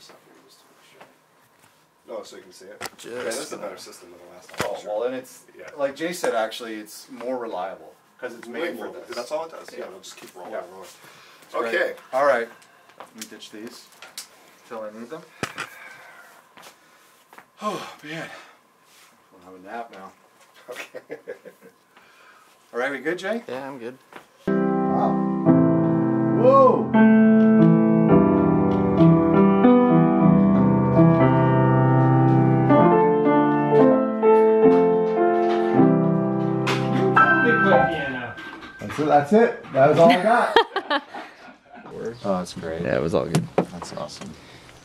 stuff we used to make sure. Oh, so you can see it. Just yeah, that's a better system than the last time. Oh, well, then it's, like Jay said, actually, it's more reliable because it's made for this. That's all it does. Yeah, we'll just keep rolling and rolling. Okay. Okay. All right. Let me ditch these until I need them. Oh, man. We'll have a nap now. Okay. All right, we good, Jay? Yeah, I'm good. Wow. Whoa! That's it. That was all I got. Oh, that's great. Yeah, it was all good. That's awesome.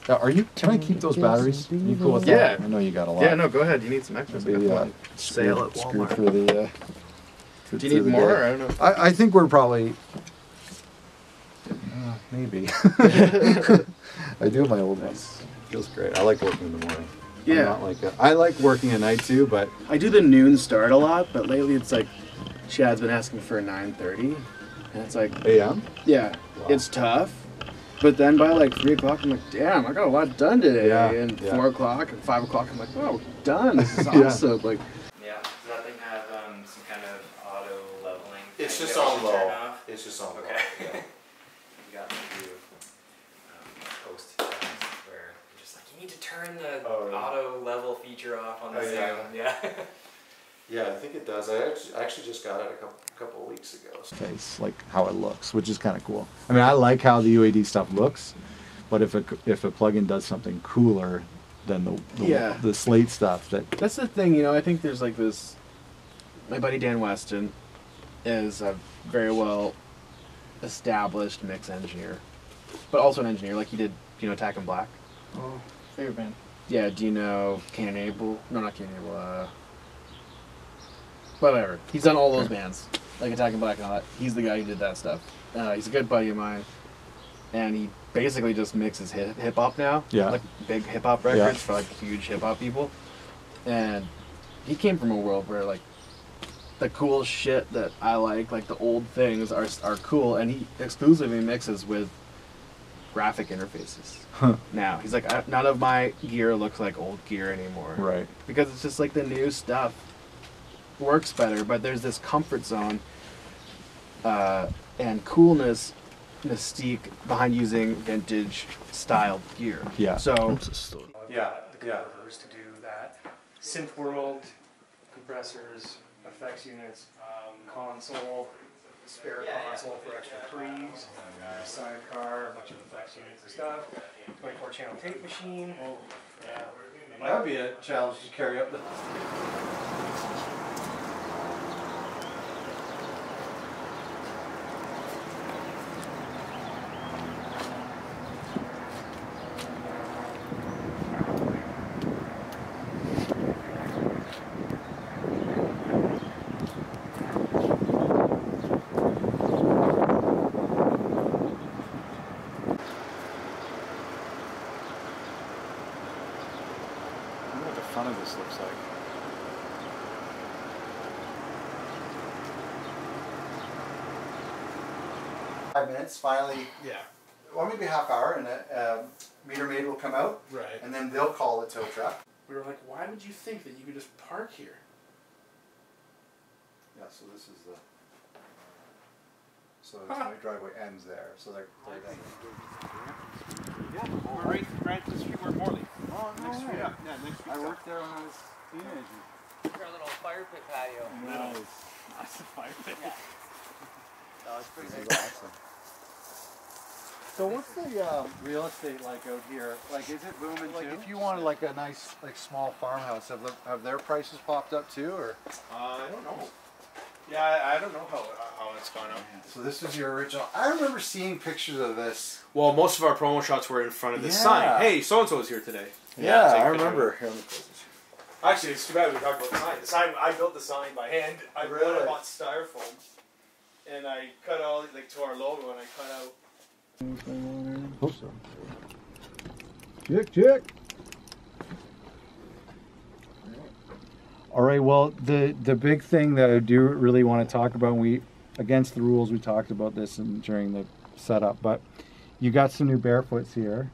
Now, can I keep those batteries? Are you cool with that? Yeah. I know you got a lot. Yeah, no, go ahead. You need some extras. Maybe, sale at Walmart. For the, do you need more? I don't know. I think we're probably... maybe. I do my old ones. Feels great. I like working in the morning. Yeah. I like working at night too, but... I do the noon start a lot, but lately it's like Chad's been asking for 9:30, and it's like... AM? Yeah. Wow. It's tough. But then by like 3 o'clock, I'm like, damn, I got a lot done today. Yeah, and 4 o'clock and 5 o'clock, I'm like, oh, done. This is awesome. Like, yeah, does that thing have some kind of auto leveling? It's just on low. It's just on low. Okay. Yeah. You got me to post where you're just like, you need to turn the auto level feature off on the Zoom. Yeah. Yeah, I think it does. I actually just got it a couple of weeks ago. Face, like how it looks, which is kind of cool. I mean, I like how the UAD stuff looks, but if a plugin does something cooler than the Slate stuff, that's the thing. You know, I think there's like this. My buddy Dan Weston is a very well established mix engineer, but also an engineer. Like he did, Attack and Black. Oh, favorite band. Yeah. Do you know Cain Abel? No, not Cain Abel. Whatever. He's done all those bands, like Attack and Black and all that. He's the guy who did that stuff. He's a good buddy of mine, and he basically just mixes hip hop now. Yeah. Like big hip hop records for like huge hip hop people, and he came from a world where like the cool shit that I like the old things are cool, and he exclusively mixes with graphic interfaces. Huh. Now he's like, none of my gear looks like old gear anymore. Right. Because it's just like the new stuff works better, but there's this comfort zone and coolness mystique behind using vintage styled gear. Yeah. So Yeah. The converters to do that. Synth World, compressors, effects units, console, spare console for extra pre's, sidecar, a bunch of effects units and stuff. 24-channel tape machine. Yeah. That would be a challenge to carry up the... Front of this looks like. 5 minutes, finally. Yeah. Well, maybe a half hour, and a meter maid will come out. Right. And then they'll call the tow truck. We were like, why would you think that you could just park here? Yeah, so this is the. So my driveway ends there. So they're then. Yeah, we're right to the street where Morley. Oh, next street up. Yeah, next street. I worked there when I was a teenager. Our little fire pit patio. Nice. That's a fire pit. Yeah. That was pretty awesome. So what's the real estate like out here? Like, is it booming too? If you wanted like a nice, small farmhouse, have their prices popped up too, or? I don't know. Yeah, I don't know how it's gone up. So this is your original. I remember seeing pictures of this. Well, most of our promo shots were in front of the sign. Hey, so and so is here today. Yeah, take I a picture. remember. Actually, it's too bad we talked about the sign. The sign, I built the sign by hand. I bought styrofoam, and I cut all to our logo, and I cut out. Hope so. Check. All right. Well, the big thing that I do really want to talk about, against the rules, we talked about this during the setup, but you got some new Barefoots here.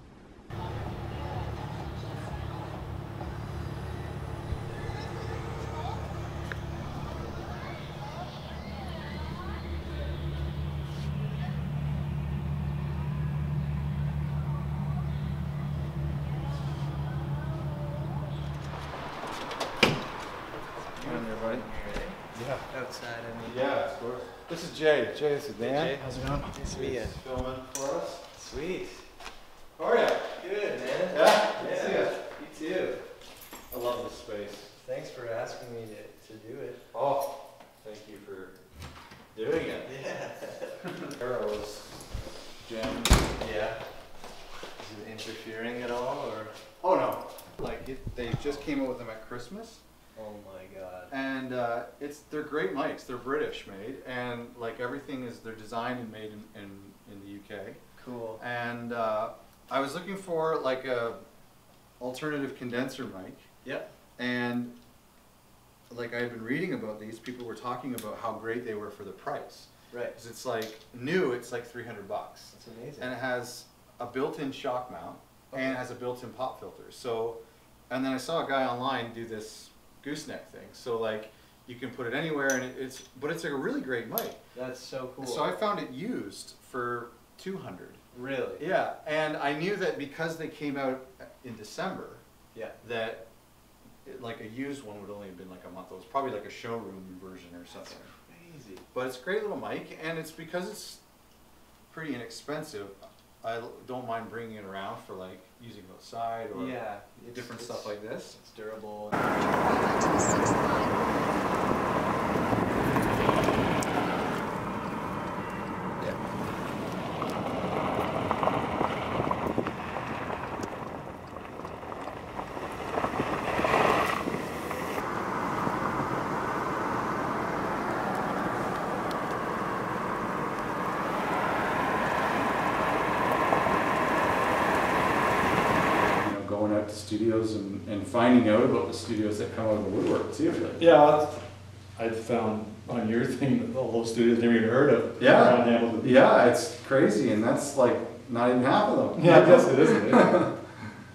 Yeah, of course. This is Jay. Jay, this is Dan. Jay, how's it going? Nice to meet you. Filming for us. Sweet. How are you? Good, man. Yeah? Good to see Yeah. you. You too. I love this space. Thanks for asking me to do it. Oh, thank you for doing it. Yeah. Arrows. Jim. Yeah. Is it interfering at all, or? Oh no. Like they just came out with them at Christmas. Oh my god. And they're great mics. They're British made, and like everything is they're designed and made in the UK. Cool. And I was looking for like a alternative condenser mic. Yep. And like I had been reading about these, people were talking about how great they were for the price. Right. Because it's like new, it's like $300. That's amazing. And it has a built-in shock mount and it has a built-in pop filter. So, and then I saw a guy online do this gooseneck thing. So like you can put it anywhere, and it's like a really great mic. That's so cool. So I found it used for $200. Really? Yeah, and I knew that because they came out in December, Yeah. that like a used one would only have been like a month. It was probably like a showroom version or something. Crazy. But it's a great little mic, and it's because it's pretty inexpensive. I don't mind bringing it around for like using it outside or Yeah. different stuff like this. It's durable. Going out to studios and finding out about the studios that come out of the woodwork too. Yeah, I found on your thing that all those studios never even heard of. Yeah. Around Hamilton. Yeah, it's crazy, and that's like not even half of them. Yeah, I guess it isn't it?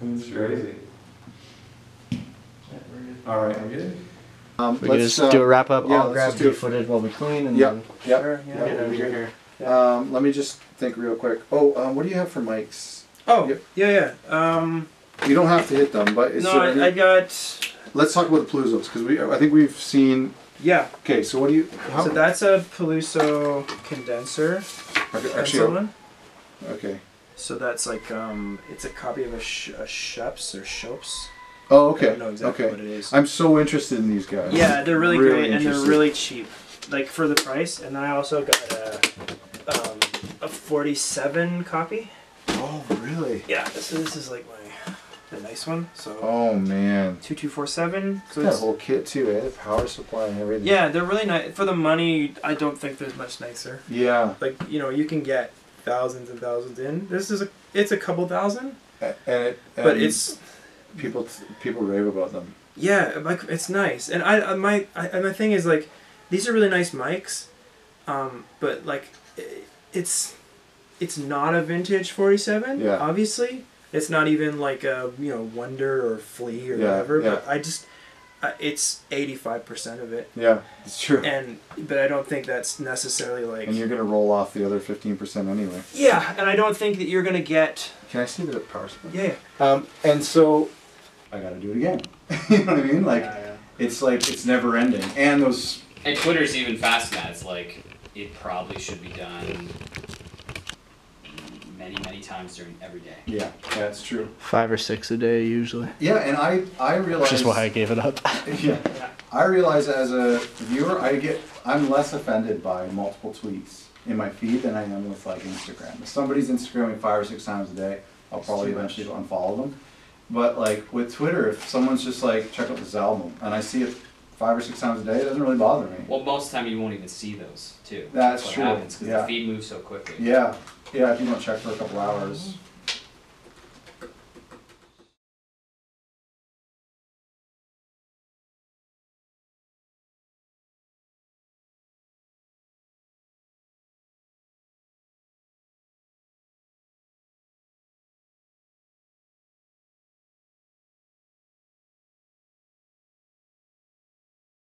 It's crazy. All right, we good? We can just do a wrap up. yeah, I'll let's grab just do the it. footage while we clean and Yep, then. yep. Sure, yeah, Yep, we'll be you're good. here. Let me just think real quick. Oh, what do you have for mics? Oh, Yep. yeah. You don't have to hit them, but it's No, I got. let's talk about the Paluzos because I think we've seen. Yeah. Okay, so what do you? How, So that's a Peluso condenser. okay, Pencil actually, one. okay. So that's like it's a copy of a Schoeps or Schoeps. Oh, I okay. don't know exactly Okay. what it is. I'm so interested in these guys. Yeah, they're really, Really great and they're interested. really cheap, like for the price. And then I also got a 47 copy. Oh, really? Yeah, so this is like the nice one. So Oh man. 2247. So Got a it's, whole kit too, eh? The power supply and everything. yeah, they're really nice for the money. I don't think there's much nicer. Yeah. Like you can get thousands and thousands in. This is it's a couple thousand, And but it's people rave about them. yeah, like it's nice. And my thing is like these are really nice mics, but like it's not a vintage 47. Yeah. Obviously, it's not even like a Wonder or Flea or Yeah, whatever. yeah. But I just it's 85% of it. Yeah, it's true. But I don't think that's necessarily like. And you're gonna roll off the other 15% anyway. Yeah, and I don't think that you're gonna get. Can I see the power supply? Yeah. And so I gotta do it again. You know what I mean? Like it's never ending. And those. And Twitter's even faster than that. It's like it probably should be done many times during every day. Yeah, that's true. 5 or 6 a day usually. Yeah, and I realize. Which is why I gave it up. Yeah. I realize as a viewer, I'm less offended by multiple tweets in my feed than I am with like Instagram. If somebody's Instagramming 5 or 6 times a day, I'll probably eventually unfollow them. But like with Twitter, if someone's just like, check out this album, and I see it 5 or 6 times a day, it doesn't really bother me. Well, most of the time you won't even see those too. That's what true, happens because yeah. the feed moves so quickly. Yeah, if you don't check for a couple hours.